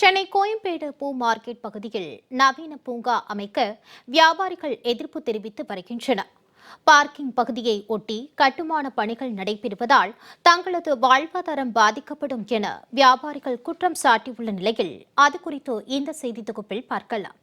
சென்னை கோயம்பேடு பூ மார்க்கெட் பகுதியில் நவீன பூங்கா அமைக்க வியாபாரிகள் எதிர்ப்பு தெரிவித்து வருகின்றனர். பார்க்கிங் பகுதியை ஒட்டி கட்டுமான பணிகள் நடைபெறுவதால் தங்களது வாழ்வாதாரம் பாதிக்கப்படும் என வியாபாரிகள் குற்றம் சாட்டியுள்ள நிலையில் அது குறித்து இந்த செய்தி தொகுப்பில் பார்க்கலாம்.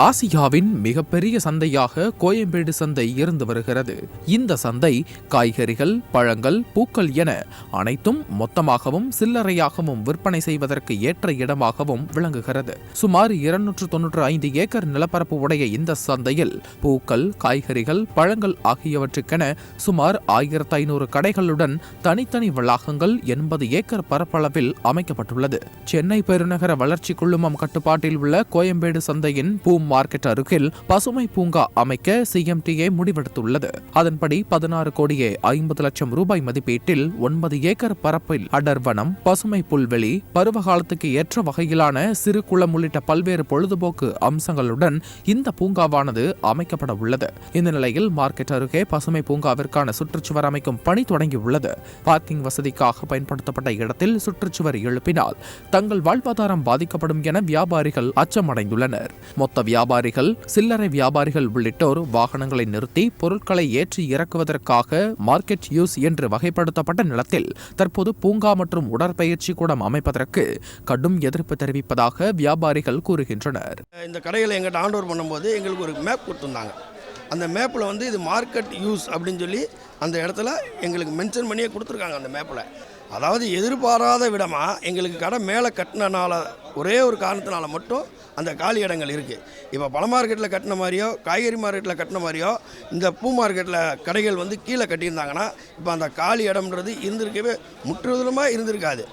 ஆசியாவின் மிகப்பெரிய சந்தையாக கோயம்பேடு சந்தை இருந்து வருகிறது. இந்த சந்தை காய்கறிகள், பழங்கள், பூக்கள் என அனைத்தும் மொத்தமாகவும் சில்லறையாகவும் விற்பனை செய்வதற்கு ஏற்ற இடமாகவும் விளங்குகிறது. சுமார் 295 ஏக்கர் நிலப்பரப்பு உடைய இந்த சந்தையில் பூக்கள், காய்கறிகள், பழங்கள் ஆகியவற்றுக்கென சுமார் 1500 கடைகளுடன் தனித்தனி வளாகங்கள் 80 ஏக்கர் பரப்பளவில் அமைக்கப்பட்டுள்ளது. சென்னை பெருநகர வளர்ச்சி குழுமம் கட்டுப்பாட்டில் உள்ள கோயம்பேடு சந்தையின் பூ மார்க்கெட் அருகில் பசுமை பூங்கா அமைக்க சிஎம்டிஏ முடிவெடுத்துள்ளது. அதன்படி 16 கோடியே 50 லட்சம் ரூபாய் மதிப்பீட்டில் 9 ஏக்கர் பரப்பில் அடர்வனம், பசுமை புல்வெளி, பருவகாலத்துக்கு ஏற்ற வகையிலான சிறு குளம் உள்ளிட்ட பல்வேறு பொழுதுபோக்கு அம்சங்களுடன் இந்த பூங்காவானது அமைக்கப்பட உள்ளது. இந்த நிலையில் மார்க்கெட் அருகே பசுமை பூங்காவிற்கான சுற்றுச்சுவர் அமைக்கும் பணி தொடங்கியுள்ளது. பார்க்கிங் வசதிக்காக பயன்படுத்தப்பட்ட இடத்தில் சுற்றுச்சுவர் எழுப்பினால் தங்கள் வாழ்வாதாரம் பாதிக்கப்படும் என வியாபாரிகள் அச்சமடைந்துள்ளனர். மொத்த வியாபாரிகள், சில்லறை வியாபாரிகள் உள்ளிட்டோர் வாகனங்களை நிறுத்தி பொருட்களை ஏற்றி இறக்குவதற்காக மார்க்கெட் யூஸ் என்று வகைப்படுத்தப்பட்ட நிலத்தில் தற்போது பூங்கா மற்றும் உடற்பயிற்சி கூடம் அமைப்பதற்கு கடும் எதிர்ப்பு தெரிவிப்பதாக வியாபாரிகள் கூறுகின்றனர். இந்த கடைகளை எங்கிட்ட ஹேண்ட் ஓவர் பண்ணும்போது எங்களுக்கு ஒரு மேப் கொடுத்துருந்தாங்க. அந்த மேப்பில் இது மார்க்கெட் யூஸ் அப்படின்னு சொல்லி அந்த இடத்துல எங்களுக்கு மென்ஷன் பண்ணியே கொடுத்துருக்காங்க. அந்த மேப்பில் அதாவது எதிர்பாராத விடமாக எங்களுக்கு கடை மேலே கட்டினால ஒரே ஒரு காரணத்தினால மட்டும் அந்த காலி இடங்கள் இருக்குது. இப்போ பழ மார்க்கெட்டில் கட்டின மாதிரியோ, காய்கறி மார்க்கெட்டில் கட்டின மாதிரியோ இந்த பூ மார்க்கெட்டில் கடைகள் கீழே கட்டியிருந்தாங்கன்னா இப்போ அந்த காலி இடம்ன்றது இருந்திருக்கவே முற்றுதலுமாக இருந்திருக்காது.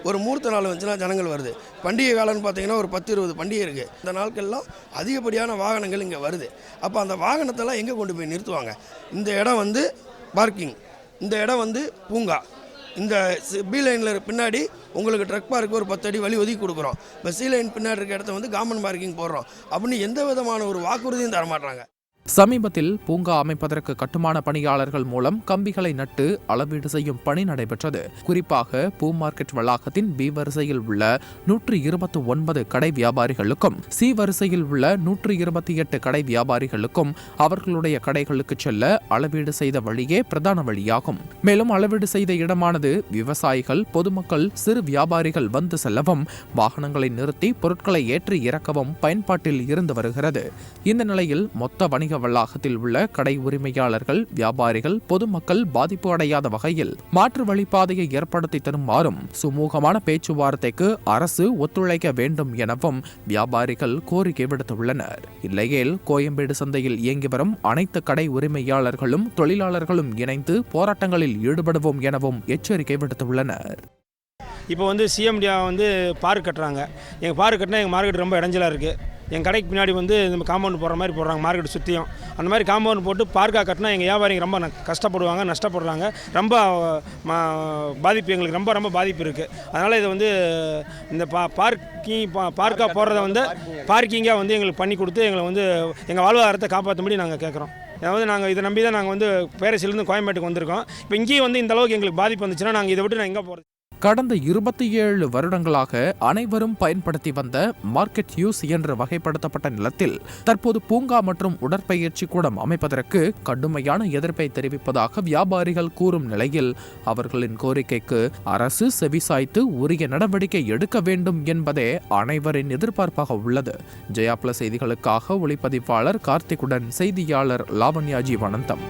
ஒரு மூர்த்த நாள் வந்துச்சுன்னா ஜனங்கள் வருது. பண்டிகை காலம்னு பார்த்தீங்கன்னா ஒரு 10-20 பண்டிகை இருக்குது. இந்த நாட்கள்லாம் அதிகப்படியான வாகனங்கள் இங்கே வருது. அப்போ அந்த வாகனத்தெல்லாம் எங்கே கொண்டு போய் நிறுத்துவாங்க? இந்த இடம் பார்க்கிங், இந்த இடம் பூங்கா. இந்த பி லைனில் பின்னாடி உங்களுக்கு ட்ரக் பார்க்கு ஒரு 10 அடி வழி ஒதுக்கி கொடுக்குறோம். இப்போ சி லைன் பின்னாடி இருக்க இடத்த கவர்மெண்ட் பார்க்கிங் போடுறோம் அப்படின்னு எந்த விதமான ஒரு வாக்குறுதியும் தரமாட்டாங்க. சமீபத்தில் பூங்கா அமைப்பதற்கு கட்டுமான பணியாளர்கள் மூலம் கம்பிகளை நட்டு அளவீடு செய்யும் பணி நடைபெற்றது. குறிப்பாக பூ மார்க்கெட் வளாகத்தின் பி வரிசையில் உள்ள 129 கடை வியாபாரிகளுக்கும், சி வரிசையில் உள்ள 128 கடை வியாபாரிகளுக்கும் அவர்களுடைய கடைகளுக்கு செல்ல அளவீடு செய்த வழியே பிரதான வழியாகும். மேலும் அளவீடு செய்த இடமானது விவசாயிகள், பொதுமக்கள், சிறு வியாபாரிகள் வந்து செல்லவும், வாகனங்களை நிறுத்தி பொருட்களை ஏற்றி இறக்கவும் பயன்பாட்டில் இருந்து வருகிறது. இந்த நிலையில் மொத்த வணிக வளாகத்தில் உள்ள கடை உரிமையாளர்கள், வியாபாரிகள், பொதுமக்கள் பாதிப்பு அடையாத வகையில் மாற்று வழிபாதையை ஏற்படுத்தி தருமாறும் சுமூகமான பேச்சுவார்த்தைக்கு அரசு ஒத்துழைக்க வேண்டும் எனவும் வியாபாரிகள் கோரிக்கை விடுத்துள்ளனர். இல்லையேல் கோயம்பேடு சந்தையில் இயங்கி வரும் அனைத்து கடை உரிமையாளர்களும் தொழிலாளர்களும் இணைந்து போராட்டங்களில் ஈடுபடுவோம் எனவும் எச்சரிக்கை விடுத்துள்ளனர். இப்போ சிஎம்டி பார்க் கட்டுறாங்க. எங்கள் பார்க் கட்டினா எங்கள் மார்க்கெட் ரொம்ப இடைஞ்சலாக இருக்குது. எங்கள் கடைக்கு பின்னாடி இந்த காம்பவுண்ட் போடுற மாதிரி போடுறாங்க. மார்க்கெட் சுற்றியும் அந்த மாதிரி காம்பவுண்ட் போட்டு பார்க்காக கட்டினா எங்கள் வியாபாரிங்க ரொம்ப கஷ்டப்படுவாங்க, நஷ்டப்படுறாங்க. ரொம்ப பாதிப்பு, எங்களுக்கு ரொம்ப ரொம்ப பாதிப்பு இருக்குது. அதனால் இது இந்த பார்க்காக போடுறத பார்க்கிங்காக எங்களுக்கு பண்ணி கொடுத்து எங்களை எங்கள் வாழ்வாதாரத்தை காப்பாற்றும்படி நாங்கள் கேட்குறோம். அதாவது நாங்கள் இதை நம்பி தான் நாங்கள் பேரசிலிருந்து கோயம்பேட்டுக்கு வந்திருக்கோம். இப்போ இங்கேயும் இந்த அளவுக்கு எங்களுக்கு பாதிப்பு வந்துச்சுன்னா நாங்கள் இதை விட்டு நான் எங்கே போகிறது? கடந்த 27 வருடங்களாக அனைவரும் பயன்படுத்தி வந்த மார்க்கெட் யூஸ் என்று வகைப்படுத்தப்பட்ட நிலத்தில் தற்போது பூங்கா மற்றும் உடற்பயிற்சி கூடம் அமைப்பதற்கு கடுமையான எதிர்ப்பை தெரிவிப்பதாக வியாபாரிகள் கூறும் நிலையில் அவர்களின் கோரிக்கைக்கு அரசு செவிசாய்த்து உரிய நடவடிக்கை எடுக்க வேண்டும் என்பதே அனைவரின் எதிர்பார்ப்பாக உள்ளது. ஜெயா பிளஸ் செய்திகளுக்காக ஒளிப்பதிவாளர் கார்த்திகுடன் செய்தியாளர் லாவண்யா ஜீவானந்தம்.